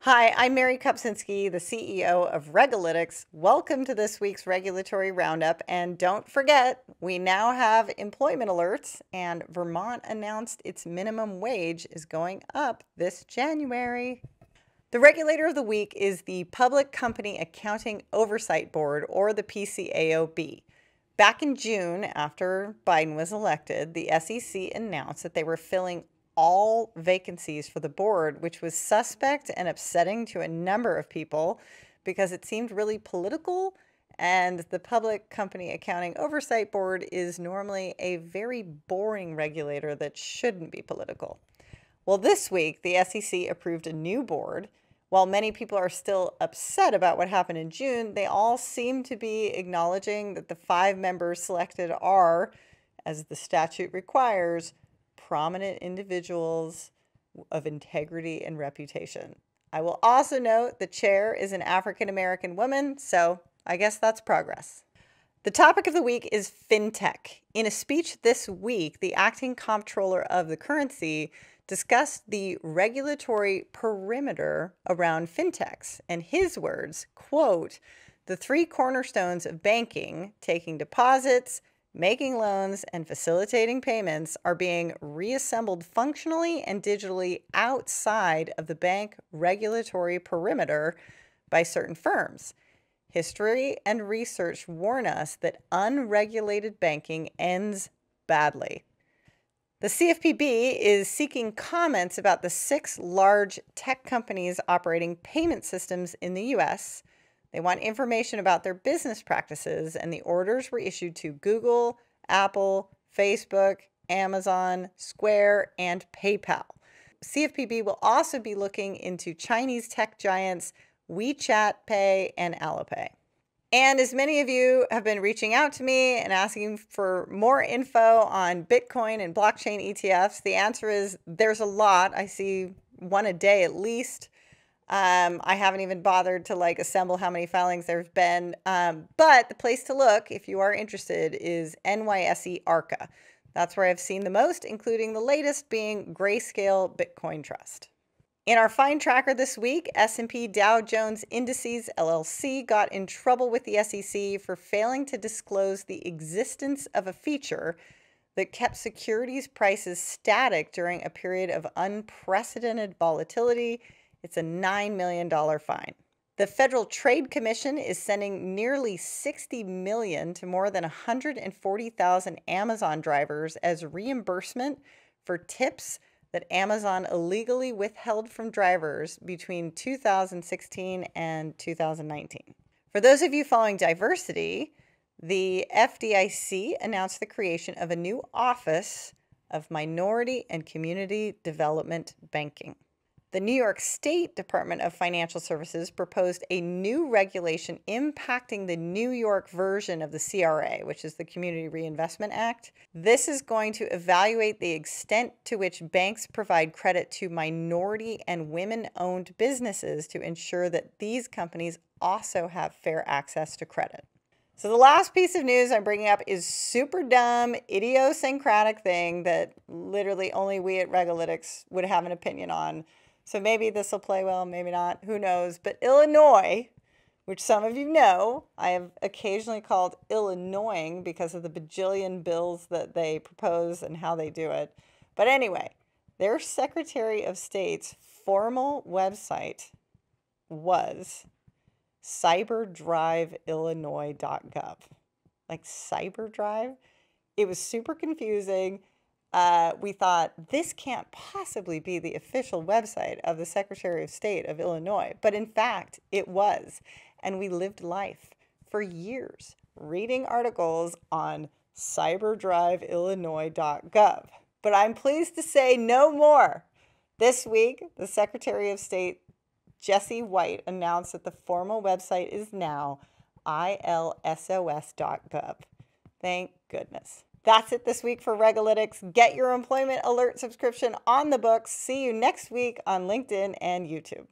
Hi, I'm Mary Kopczynski, the CEO of Regalytics. Welcome to this week's regulatory roundup. And don't forget, we now have employment alerts, and Vermont announced its minimum wage is going up this January. The regulator of the week is the Public Company Accounting Oversight Board, or the PCAOB. Back in June, after Biden was elected, the SEC announced that they were filling all vacancies for the board, which was suspect and upsetting to a number of people because it seemed really political. And the Public Company Accounting Oversight Board is normally a very boring regulator that shouldn't be political. Well, this week, the SEC approved a new board. While many people are still upset about what happened in June, they all seem to be acknowledging that the 5 members selected are, as the statute requires, prominent individuals of integrity and reputation. I will also note the chair is an African American woman, so I guess that's progress. The topic of the week is Fintech. In a speech this week, the acting comptroller of the currency discussed the regulatory perimeter around fintechs. And his words, quote, "The 3 cornerstones of banking, taking deposits, making loans, and facilitating payments, are being reassembled functionally and digitally outside of the bank regulatory perimeter by certain firms. History and research warn us that unregulated banking ends badly." The CFPB is seeking comments about the 6 large tech companies operating payment systems in the U.S. They want information about their business practices, and the orders were issued to Google, Apple, Facebook, Amazon, Square, and PayPal. CFPB will also be looking into Chinese tech giants WeChat Pay and Alipay. And as many of you have been reaching out to me and asking for more info on Bitcoin and blockchain ETFs, the answer is there's a lot. I see one a day at least. I haven't even bothered to assemble how many filings there's been. But the place to look, if you are interested, is NYSE Arca. That's where I've seen the most, including the latest being Greyscale Bitcoin Trust. In our Find Tracker this week, S&P Dow Jones Indices LLC got in trouble with the SEC for failing to disclose the existence of a feature that kept securities prices static during a period of unprecedented volatility. It's a $9 million fine. The Federal Trade Commission is sending nearly $60 million to more than 140,000 Amazon drivers as reimbursement for tips that Amazon illegally withheld from drivers between 2016 and 2019. For those of you following diversity, the FDIC announced the creation of a new Office of Minority and Community Development Banking. The New York State Department of Financial Services proposed a new regulation impacting the New York version of the CRA, which is the Community Reinvestment Act. This is going to evaluate the extent to which banks provide credit to minority and women-owned businesses to ensure that these companies also have fair access to credit. So the last piece of news I'm bringing up is super dumb, idiosyncratic thing that literally only we at Regalytics would have an opinion on. So maybe this will play well, maybe not, who knows. But Illinois, which some of you know, I have occasionally called Illinoising because of the bajillion bills that they propose and how they do it. But anyway, their Secretary of State's formal website was cyberdriveillinois.gov. Like Cyberdrive? It was super confusing. We thought this can't possibly be the official website of the Secretary of State of Illinois. But in fact, it was. And we lived life for years reading articles on cyberdriveillinois.gov. But I'm pleased to say no more. This week, the Secretary of State, Jesse White, announced that the formal website is now ilsos.gov. Thank goodness. That's it this week for Regalytics. Get your employment alert subscription on the books. See you next week on LinkedIn and YouTube.